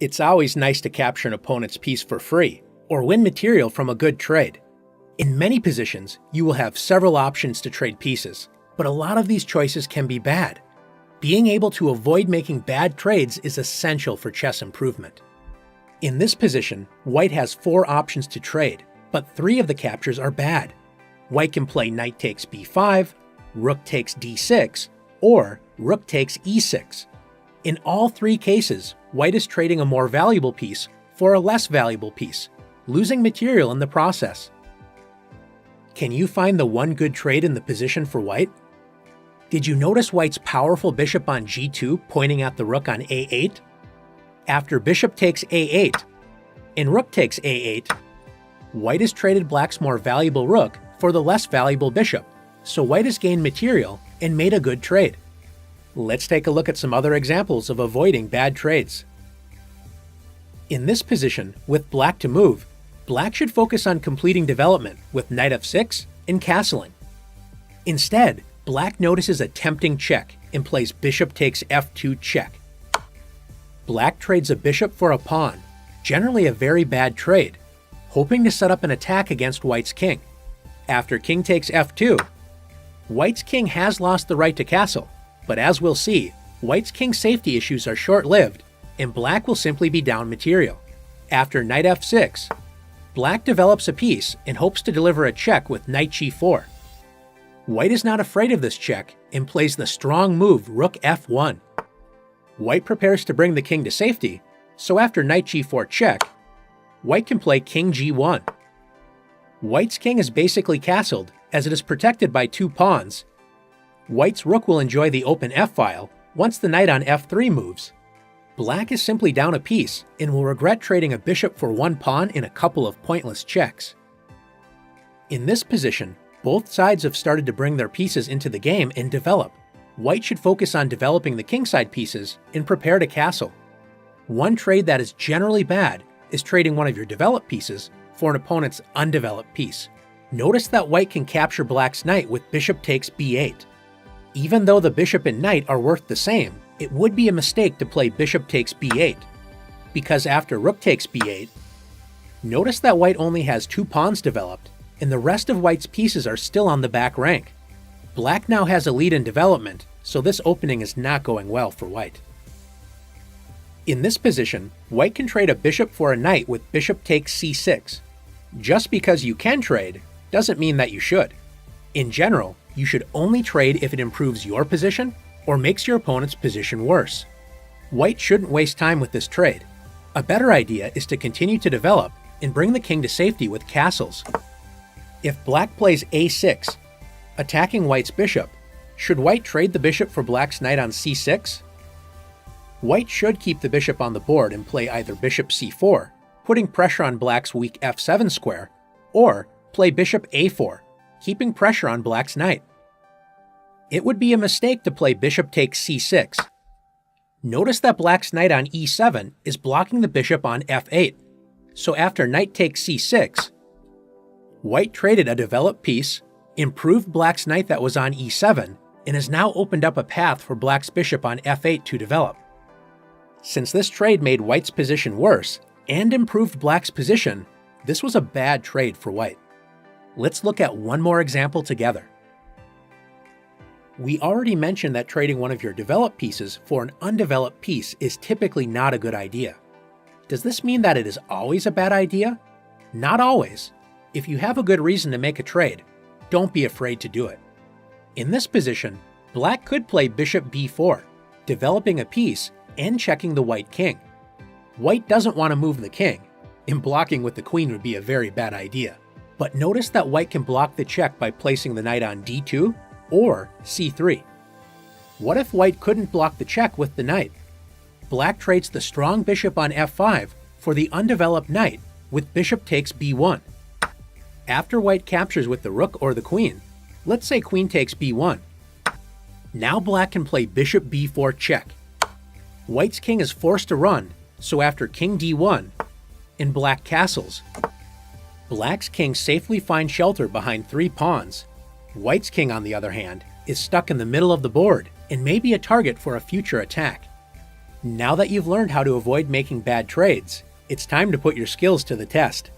It's always nice to capture an opponent's piece for free, or win material from a good trade. In many positions, you will have several options to trade pieces, but a lot of these choices can be bad. Being able to avoid making bad trades is essential for chess improvement. In this position, white has 4 options to trade, but 3 of the captures are bad. White can play knight takes b5, rook takes d6, or rook takes e6. In all 3 cases, white is trading a more valuable piece for a less valuable piece, losing material in the process. Can you find the one good trade in the position for white? Did you notice white's powerful bishop on g2 pointing at the rook on a8? After bishop takes a8 and rook takes a8, white has traded black's more valuable rook for the less valuable bishop, so white has gained material and made a good trade. Let's take a look at some other examples of avoiding bad trades. In this position, with black to move, black should focus on completing development with knight f6 and castling. Instead, black notices a tempting check and plays bishop takes f2 check. Black trades a bishop for a pawn, generally a very bad trade, hoping to set up an attack against white's king. After king takes f2, white's king has lost the right to castle, but as we'll see, white's king's safety issues are short-lived, and black will simply be down material. After knight f6, black develops a piece and hopes to deliver a check with knight g4. White is not afraid of this check and plays the strong move rook f1. White prepares to bring the king to safety, so after knight g4 check, white can play king g1. White's king is basically castled as it is protected by 2 pawns. White's rook will enjoy the open f-file once the knight on f3 moves. Black is simply down a piece and will regret trading a bishop for 1 pawn in a couple of pointless checks. In this position, both sides have started to bring their pieces into the game and develop. White should focus on developing the kingside pieces and prepare to castle. One trade that is generally bad is trading one of your developed pieces for an opponent's undeveloped piece. Notice that white can capture black's knight with bishop takes b8. Even though the bishop and knight are worth the same, it would be a mistake to play bishop takes b8, because after rook takes b8, notice that white only has 2 pawns developed, and the rest of white's pieces are still on the back rank. Black now has a lead in development, so this opening is not going well for white. In this position, white can trade a bishop for a knight with bishop takes c6. Just because you can trade doesn't mean that you should. In general, you should only trade if it improves your position or makes your opponent's position worse. White shouldn't waste time with this trade. A better idea is to continue to develop and bring the king to safety with castles. If black plays a6, attacking white's bishop, should white trade the bishop for black's knight on c6? White should keep the bishop on the board and play either bishop c4, putting pressure on black's weak f7 square, or play bishop a4, keeping pressure on black's knight. It would be a mistake to play bishop takes c6. Notice that black's knight on e7 is blocking the bishop on f8, so after knight takes c6, white traded a developed piece, improved black's knight that was on e7, and has now opened up a path for black's bishop on f8 to develop. Since this trade made white's position worse and improved black's position, this was a bad trade for white. Let's look at one more example together. We already mentioned that trading one of your developed pieces for an undeveloped piece is typically not a good idea. Does this mean that it is always a bad idea? Not always. If you have a good reason to make a trade, don't be afraid to do it. In this position, black could play bishop b4, developing a piece and checking the white king. White doesn't want to move the king, and blocking with the queen would be a very bad idea. But notice that white can block the check by placing the knight on d2 or c3. What if white couldn't block the check with the knight? Black trades the strong bishop on f5 for the undeveloped knight with bishop takes b1. After white captures with the rook or the queen, let's say queen takes b1. Now black can play bishop b4 check. White's king is forced to run, so after king d1, and black castles, black's king safely finds shelter behind 3 pawns. White's king, on the other hand, is stuck in the middle of the board and may be a target for a future attack. Now that you've learned how to avoid making bad trades, it's time to put your skills to the test.